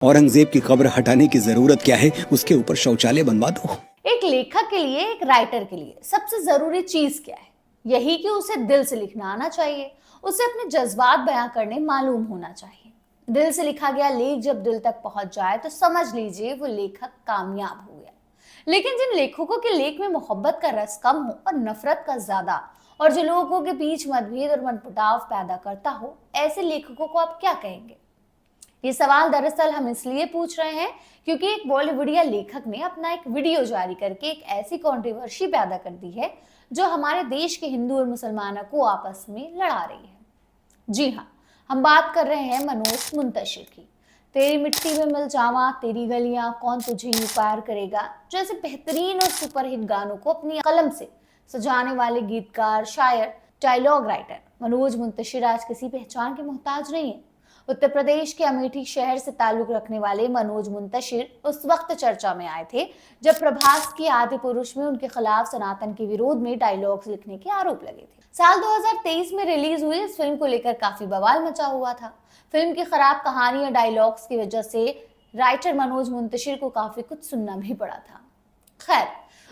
औरंगजेब की कब्र हटाने की जरूरत क्या है, उसके ऊपर शौचालय बनवा दो। एक लेखक के लिए, एक राइटर के लिए सबसे जरूरी चीज क्या है? यही कि उसे दिल से लिखना आना चाहिए, उसे अपने जज्बात बयां करने मालूम होना चाहिए। दिल से लिखा गया लेख जब दिल तक पहुंच जाए तो समझ लीजिए वो लेखक कामयाब हो गया। लेकिन जिन लेखकों के लेख में मोहब्बत का रस कम हो और नफरत का ज्यादा, और जो लोगों के बीच मतभेद और मनमुटाव पैदा करता हो, ऐसे लेखकों को आप क्या कहेंगे? ये सवाल दरअसल हम इसलिए पूछ रहे हैं क्योंकि एक बॉलीवुडिया लेखक ने अपना एक वीडियो जारी करके एक ऐसी कंट्रोवर्सी पैदा कर दी है जो हमारे देश के हिंदू और मुसलमानों को आपस में लड़ा रही है। जी हाँ, हम बात कर रहे हैं मनोज मुंतशिर की। तेरी मिट्टी में मिल जावा, तेरी गलियां, कौन तुझे यूं प्यार करेगा जैसे बेहतरीन और सुपरहिट गानों को अपनी कलम से सजाने वाले गीतकार, शायर, डायलॉग राइटर मनोज मुंतशिर आज किसी पहचान के मोहताज नहीं है। उत्तर प्रदेश के अमेठी शहर से ताल्लुक रखने वाले मनोज मुंतशिर उस वक्त चर्चा में आए थे जब प्रभास की आदि पुरुष में उनके खिलाफ सनातन के विरोध में डायलॉग्स लिखने के आरोप लगे थे। साल 2023 में रिलीज हुई इस फिल्म को लेकर काफी बवाल मचा हुआ था। फिल्म की खराब कहानी और डायलॉग्स की वजह से राइटर मनोज मुंतशिर को काफी कुछ सुनना भी पड़ा था। खैर,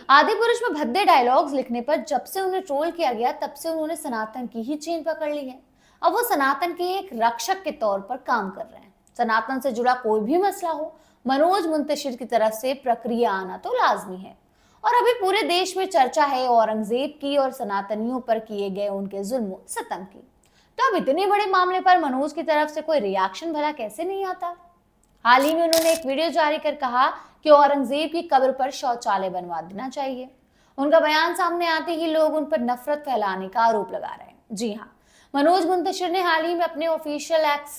आदि पुरुष में भद्दे डायलॉग्स लिखने पर जब से उन्हें ट्रोल किया गया तब से उन्होंने सनातन की ही चेन पकड़ ली है। अब वो सनातन के एक रक्षक के तौर पर काम कर रहे हैं। सनातन से जुड़ा कोई भी मसला हो, मनोज मुंतशिर की तरफ से प्रक्रिया आना तो लाजमी है। और अभी पूरे देश में चर्चा है औरंगजेब की और सनातनियों पर किए गए उनके जुल्म सितम की। तो अब इतने बड़े मामले पर मनोज की तरफ से कोई रिएक्शन भला कैसे नहीं आता? हाल ही में उन्होंने एक वीडियो जारी कर कहा कि औरंगजेब की कब्र पर शौचालय बनवा देना चाहिए। उनका बयान सामने आते ही लोग उन पर नफरत फैलाने का आरोप लगा रहे हैं। जी हाँ, मनोज मुंतशिर ने हाल ही में अपने ऑफिशियल एक्स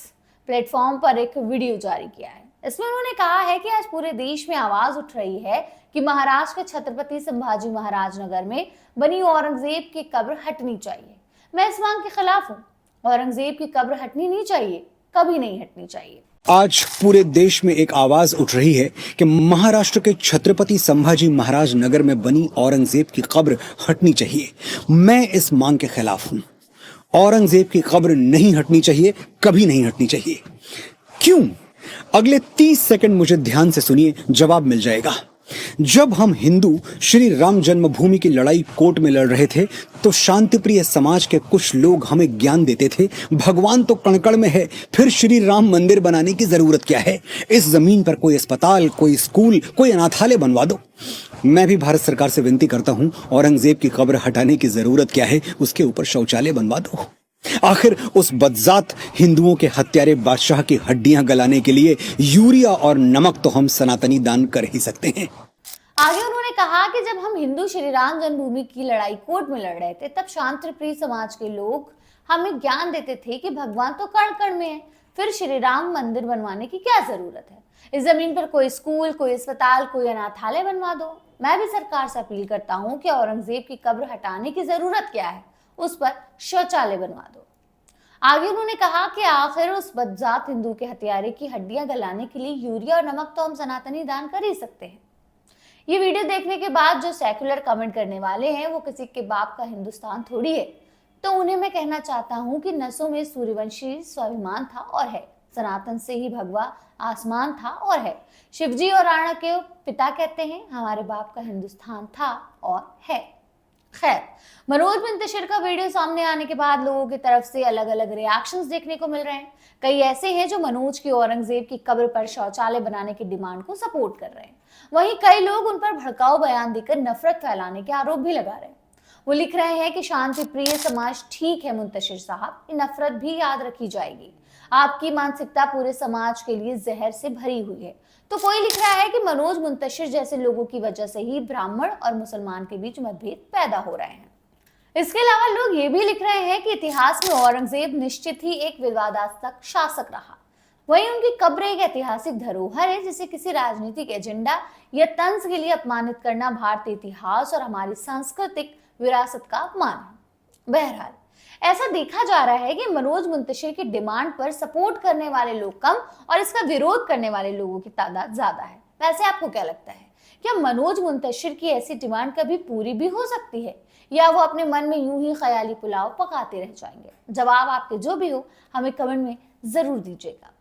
प्लेटफॉर्म पर एक वीडियो जारी किया है। इसमें उन्होंने कहा है कि आज पूरे देश में आवाज उठ रही है कि महाराष्ट्र के छत्रपति संभाजी महाराज नगर में बनी औरंगजेब की कब्र हटनी चाहिए। मैं इस मांग के खिलाफ हूँ। औरंगजेब की कब्र हटनी नहीं चाहिए, कभी नहीं हटनी चाहिए। आज पूरे देश में एक आवाज उठ रही है कि महाराष्ट्र के छत्रपति संभाजी महाराज नगर में बनी औरंगजेब की कब्र हटनी चाहिए। मैं इस मांग के खिलाफ हूं। औरंगजेब की कब्र नहीं हटनी चाहिए, कभी नहीं हटनी चाहिए। क्यों? अगले 30 सेकंड मुझे ध्यान से सुनिए, जवाब मिल जाएगा। जब हम हिंदू श्री राम जन्मभूमि की लड़ाई कोर्ट में लड़ रहे थे तो शांतिप्रिय समाज के कुछ लोग हमें ज्ञान देते थे, भगवान तो कण-कण में है, फिर श्री राम मंदिर बनाने की जरूरत क्या है? इस जमीन पर कोई अस्पताल, कोई स्कूल, कोई अनाथालय बनवा दो। मैं भी भारत सरकार से विनती करता हूं, औरंगजेब की कब्र हटाने की जरूरत क्या है, उसके ऊपर शौचालय बनवा दो। आखिर उस बदजात हिंदुओं के हत्यारे बादशाह की हड्डियां गलाने के लिए यूरिया और नमक तो हम सनातनी दान कर ही सकते हैं। आगे उन्होंने कहा कि जब हम हिंदू श्री राम जन्मभूमि की लड़ाई कोर्ट में लड़ रहे थे तब शांति प्रिय समाज के लोग हमें ज्ञान देते थे कि भगवान तो कण कण में है, फिर श्री राम मंदिर बनवाने की क्या जरूरत है? इस जमीन पर कोई स्कूल, कोई अस्पताल, कोई अनाथालय बनवा दो। मैं भी सरकार से अपील करता हूँ कि औरंगजेब की कब्र हटाने की जरूरत क्या है, उस पर शौचालय बनवा दो। आगे उन्होंने कहा कि आखिर उस बदजात हिंदू के हत्यारे की हड्डियां गलाने के लिए यूरिया और नमक तो हम सनातनी दान कर ही सकते हैं। ये वीडियो देखने के बाद जो सेक्युलर कमेंट करने वाले हैं वो किसी के बाप का हिंदुस्तान थोड़ी है, तो उन्हें मैं कहना चाहता हूँ कि नसों में सूर्यवंशी स्वाभिमान था और है, सनातन से ही भगवा आसमान था और है। शिवजी और राणा के पिता कहते हैं हमारे बाप का हिंदुस्तान था और है। खैर, मनोज मुंतशिर का वीडियो सामने आने के बाद लोगों की तरफ से अलग अलग रिएक्शंस देखने को मिल रहे हैं। कई ऐसे हैं जो मनोज की औरंगजेब की कब्र पर शौचालय बनाने की डिमांड को सपोर्ट कर रहे हैं। वहीं कई लोग उन पर भड़काऊ बयान देकर नफरत फैलाने के आरोप भी लगा रहे हैं। वो लिख रहे हैं कि शांति प्रिय समाज ठीक है मुंतशिर साहब, नफरत भी याद रखी जाएगी। आपकी मानसिकता पूरे समाज के लिए जहर से भरी हुई है। तो कोई लिख रहा है कि मनोज मुंतशिर जैसे लोगों की वजह से ही ब्राह्मण और मुसलमान के बीच मतभेद पैदा हो रहे हैं। इसके अलावा लोग ये भी लिख रहे हैं कि इतिहास में औरंगजेब निश्चित ही एक विवादास्पद शासक रहा। वहीं उनकी कब्र एक ऐतिहासिक धरोहर है जिसे किसी राजनीतिक एजेंडा या तंज के लिए अपमानित करना भारतीय इतिहास और हमारी सांस्कृतिक विरासत का अपमान है। बहरहाल, ऐसा देखा जा रहा है कि मनोज मुंतशिर की डिमांड पर सपोर्ट करने वाले लोग कम और इसका विरोध करने वाले लोगों की तादाद ज्यादा है। वैसे आपको क्या लगता है, क्या मनोज मुंतशिर की ऐसी डिमांड कभी पूरी भी हो सकती है या वो अपने मन में यूं ही ख्याली पुलाव पकाते रह जाएंगे? जवाब आपके जो भी हो हमें कमेंट में जरूर दीजिएगा।